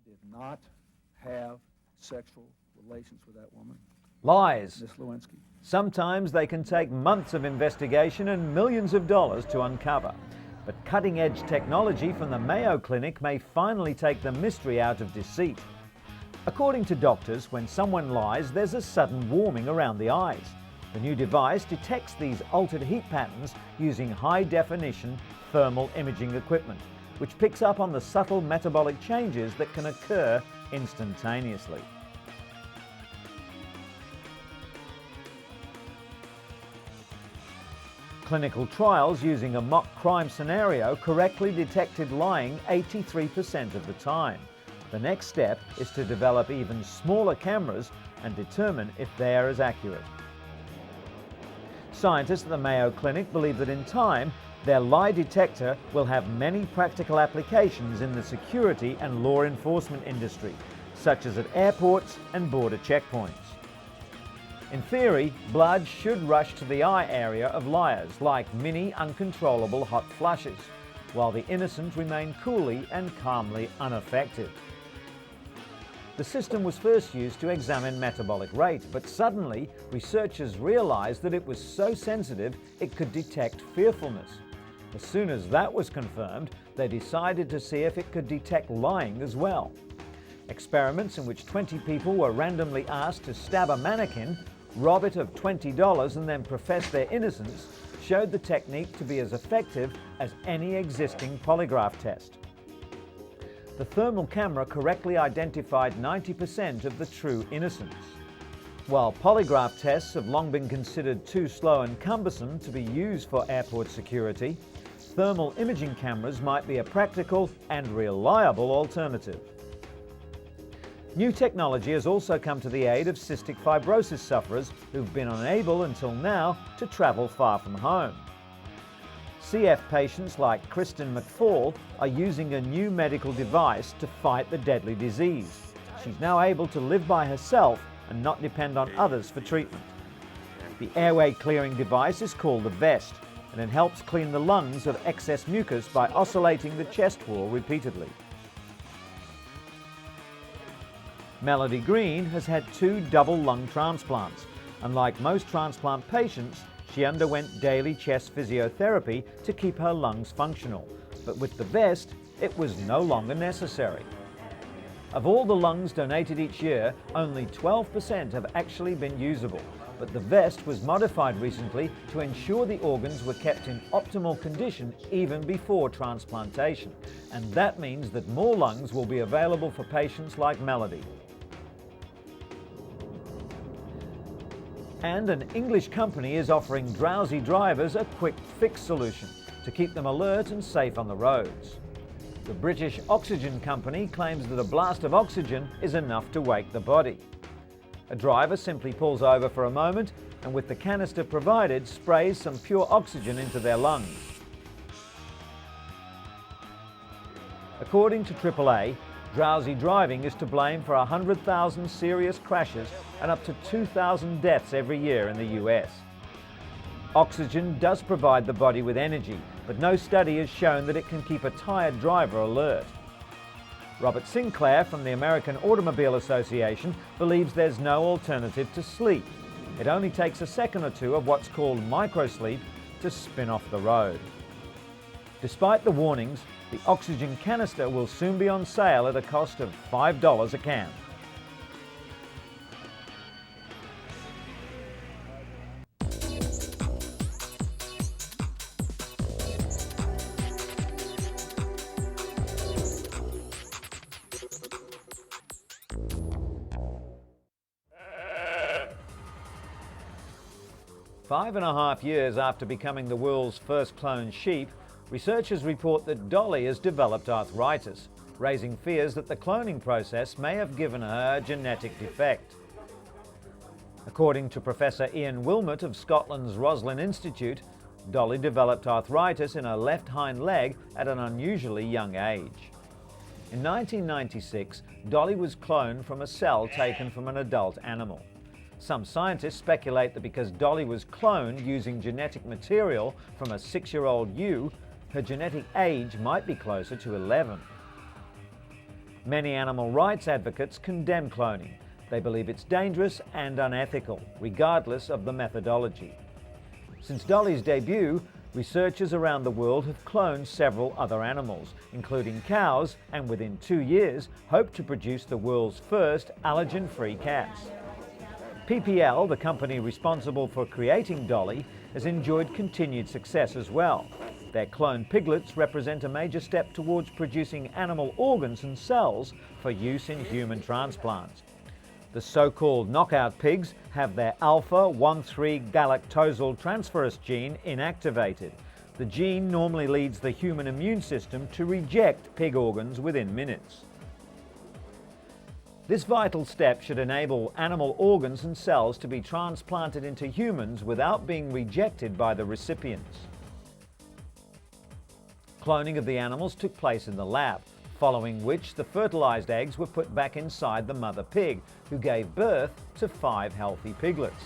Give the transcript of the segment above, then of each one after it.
did not have sexual relations with that woman. Lies. Miss Lewinsky. Sometimes they can take months of investigation and millions of dollars to uncover. But cutting-edge technology from the Mayo Clinic may finally take the mystery out of deceit. According to doctors, when someone lies, there's a sudden warming around the eyes. The new device detects these altered heat patterns using high-definition thermal imaging equipment, which picks up on the subtle metabolic changes that can occur instantaneously. Clinical trials using a mock crime scenario correctly detected lying 83% of the time. The next step is to develop even smaller cameras and determine if they are as accurate. Scientists at the Mayo Clinic believe that in time, their lie detector will have many practical applications in the security and law enforcement industry, such as at airports and border checkpoints. In theory, blood should rush to the eye area of liars like mini uncontrollable hot flushes, while the innocent remain coolly and calmly unaffected. The system was first used to examine metabolic rate, but suddenly researchers realized that it was so sensitive it could detect fearfulness. As soon as that was confirmed, they decided to see if it could detect lying as well. Experiments in which 20 people were randomly asked to stab a mannequin, rob it of $20 and then profess their innocence showed the technique to be as effective as any existing polygraph test. The thermal camera correctly identified 90% of the true innocents. While polygraph tests have long been considered too slow and cumbersome to be used for airport security, thermal imaging cameras might be a practical and reliable alternative. New technology has also come to the aid of cystic fibrosis sufferers who've been unable until now to travel far from home. CF patients like Kristen McFall are using a new medical device to fight the deadly disease. She's now able to live by herself and not depend on others for treatment. The airway clearing device is called the vest, and it helps clean the lungs of excess mucus by oscillating the chest wall repeatedly. Melody Green has had 2 double lung transplants. Unlike most transplant patients, she underwent daily chest physiotherapy to keep her lungs functional, but with the vest, it was no longer necessary. Of all the lungs donated each year, only 12% have actually been usable, but the vest was modified recently to ensure the organs were kept in optimal condition even before transplantation, and that means that more lungs will be available for patients like Melody. And an English company is offering drowsy drivers a quick fix solution to keep them alert and safe on the roads. The British Oxygen Company claims that a blast of oxygen is enough to wake the body. A driver simply pulls over for a moment and with the canister provided sprays some pure oxygen into their lungs. According to AAA, drowsy driving is to blame for 100,000 serious crashes and up to 2,000 deaths every year in the US. Oxygen does provide the body with energy, but no study has shown that it can keep a tired driver alert. Robert Sinclair from the American Automobile Association believes there's no alternative to sleep. It only takes a second or two of what's called microsleep to spin off the road. Despite the warnings, the oxygen canister will soon be on sale at a cost of $5 a can. Five and a half years after becoming the world's first cloned sheep, researchers report that Dolly has developed arthritis, raising fears that the cloning process may have given her a genetic defect. According to Professor Ian Wilmot of Scotland's Roslin Institute, Dolly developed arthritis in her left hind leg at an unusually young age. In 1996, Dolly was cloned from a cell taken from an adult animal. Some scientists speculate that because Dolly was cloned using genetic material from a 6-year-old ewe, her genetic age might be closer to 11. Many animal rights advocates condemn cloning. They believe it's dangerous and unethical, regardless of the methodology. Since Dolly's debut, researchers around the world have cloned several other animals, including cows, and within 2 years hope to produce the world's first allergen-free cats. PPL, the company responsible for creating Dolly, has enjoyed continued success as well. Their cloned piglets represent a major step towards producing animal organs and cells for use in human transplants. The so-called knockout pigs have their alpha-1,3-galactosyl transferase gene inactivated. The gene normally leads the human immune system to reject pig organs within minutes. This vital step should enable animal organs and cells to be transplanted into humans without being rejected by the recipients. Cloning of the animals took place in the lab, following which the fertilized eggs were put back inside the mother pig, who gave birth to 5 healthy piglets.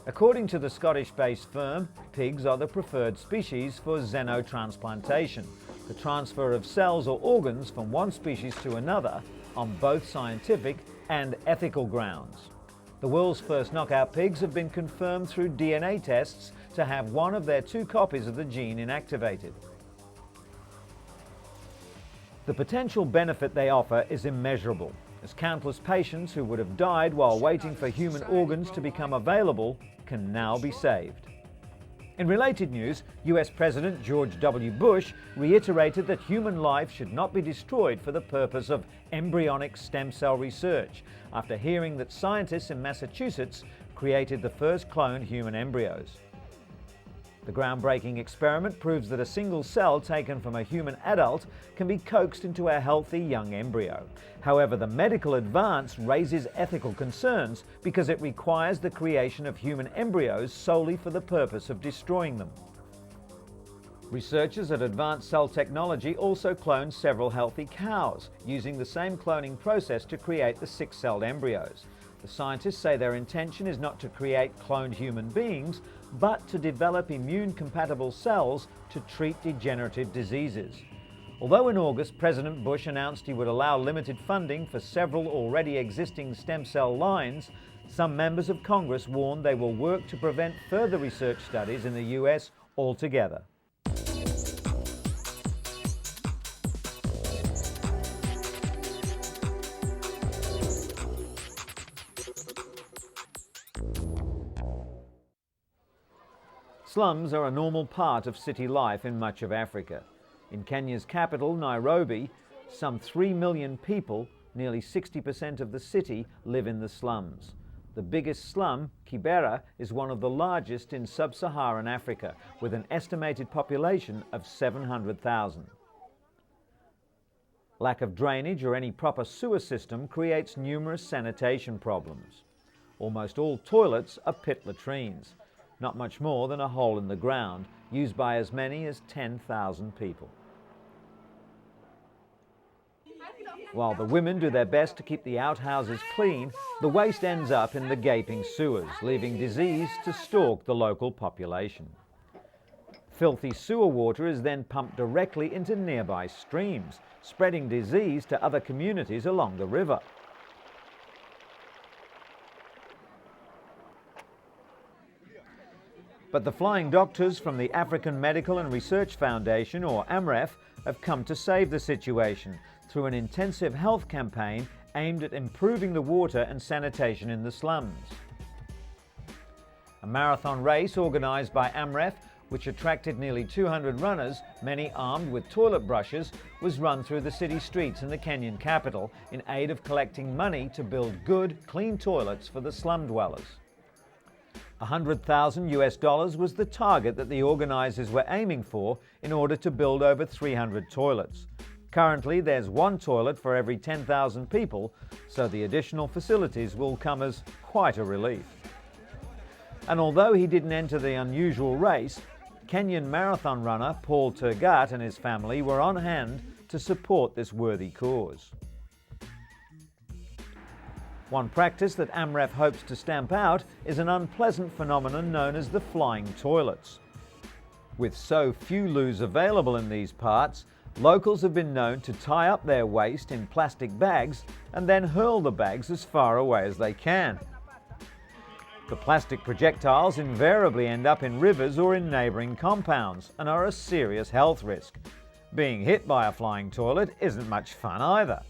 According to the Scottish-based firm, pigs are the preferred species for xenotransplantation, the transfer of cells or organs from one species to another on both scientific and ethical grounds. The world's first knockout pigs have been confirmed through DNA tests to have one of their 2 copies of the gene inactivated. The potential benefit they offer is immeasurable, as countless patients who would have died while waiting for human organs to become available can now be saved. In related news, US President George W. Bush reiterated that human life should not be destroyed for the purpose of embryonic stem cell research, after hearing that scientists in Massachusetts created the first cloned human embryos. The groundbreaking experiment proves that a single cell taken from a human adult can be coaxed into a healthy young embryo. However, the medical advance raises ethical concerns because it requires the creation of human embryos solely for the purpose of destroying them. Researchers at Advanced Cell Technology also cloned several healthy cows, using the same cloning process to create the 6-celled embryos. The scientists say their intention is not to create cloned human beings, but to develop immune-compatible cells to treat degenerative diseases. Although in August, President Bush announced he would allow limited funding for several already existing stem cell lines, some members of Congress warned they will work to prevent further research studies in the US altogether. Slums are a normal part of city life in much of Africa. In Kenya's capital, Nairobi, some 3 million people, nearly 60% of the city, live in the slums. The biggest slum, Kibera, is one of the largest in sub-Saharan Africa, with an estimated population of 700,000. Lack of drainage or any proper sewer system creates numerous sanitation problems. Almost all toilets are pit latrines, not much more than a hole in the ground, used by as many as 10,000 people. While the women do their best to keep the outhouses clean, the waste ends up in the gaping sewers, leaving disease to stalk the local population. Filthy sewer water is then pumped directly into nearby streams, spreading disease to other communities along the river. But the flying doctors from the African Medical and Research Foundation, or AMREF, have come to save the situation through an intensive health campaign aimed at improving the water and sanitation in the slums. A marathon race organised by AMREF, which attracted nearly 200 runners, many armed with toilet brushes, was run through the city streets in the Kenyan capital in aid of collecting money to build good, clean toilets for the slum dwellers. $100,000 was the target that the organisers were aiming for in order to build over 300 toilets. Currently, there's 1 toilet for every 10,000 people, so the additional facilities will come as quite a relief. And although he didn't enter the unusual race, Kenyan marathon runner Paul Tergat and his family were on hand to support this worthy cause. One practice that AMREF hopes to stamp out is an unpleasant phenomenon known as the flying toilets. With so few loos available in these parts, Locals have been known to tie up their waste in plastic bags and then hurl the bags as far away as they can. The plastic projectiles invariably end up in rivers or in neighbouring compounds and are a serious health risk. Being hit by a flying toilet isn't much fun either.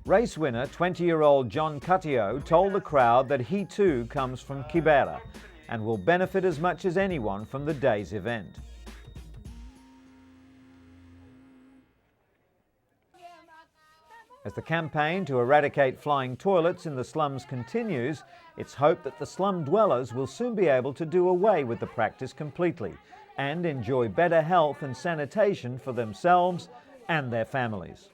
Race winner 20-year-old John Cutio told the crowd that he too comes from Kibera and will benefit as much as anyone from the day's event. As the campaign to eradicate flying toilets in the slums continues, it's hoped that the slum dwellers will soon be able to do away with the practice completely and enjoy better health and sanitation for themselves and their families.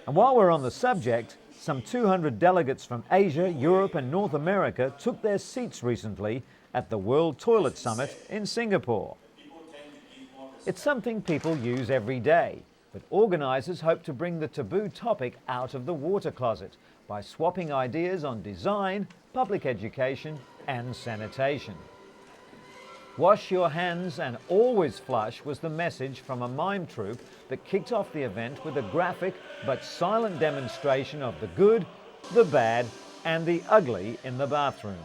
And while we're on the subject, some 200 delegates from Asia, Europe and North America took their seats recently at the World Toilet Summit in Singapore. It's something people use every day, but organisers hope to bring the taboo topic out of the water closet by swapping ideas on design, public education and sanitation. Wash your hands and always flush was the message from a mime troupe that kicked off the event with a graphic but silent demonstration of the good, the bad and the ugly in the bathroom.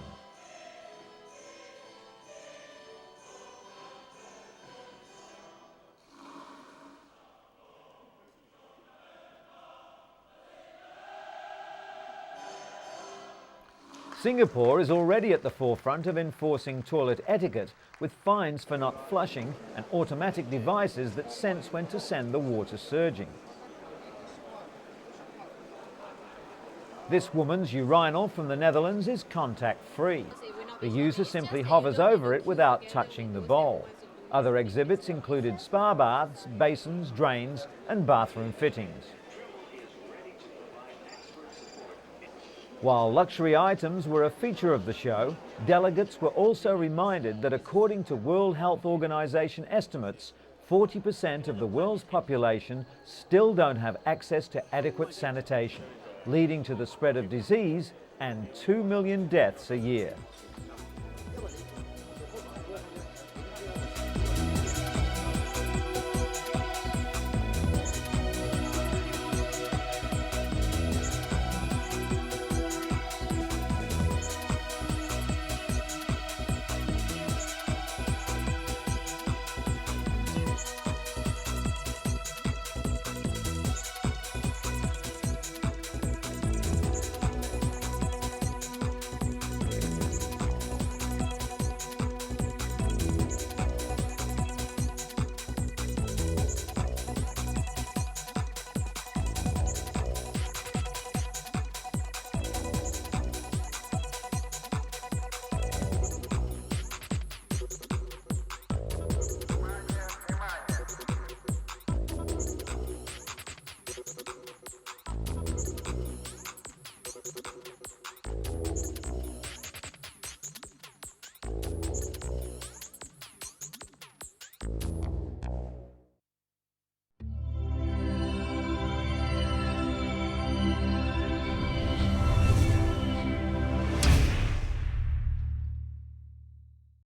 Singapore is already at the forefront of enforcing toilet etiquette with fines for not flushing and automatic devices that sense when to send the water surging. This woman's urinal from the Netherlands is contact-free. The user simply hovers over it without touching the bowl. Other exhibits included spa baths, basins, drains and bathroom fittings. While luxury items were a feature of the show, delegates were also reminded that according to World Health Organization estimates, 40% of the world's population still don't have access to adequate sanitation, leading to the spread of disease and 2 million deaths a year.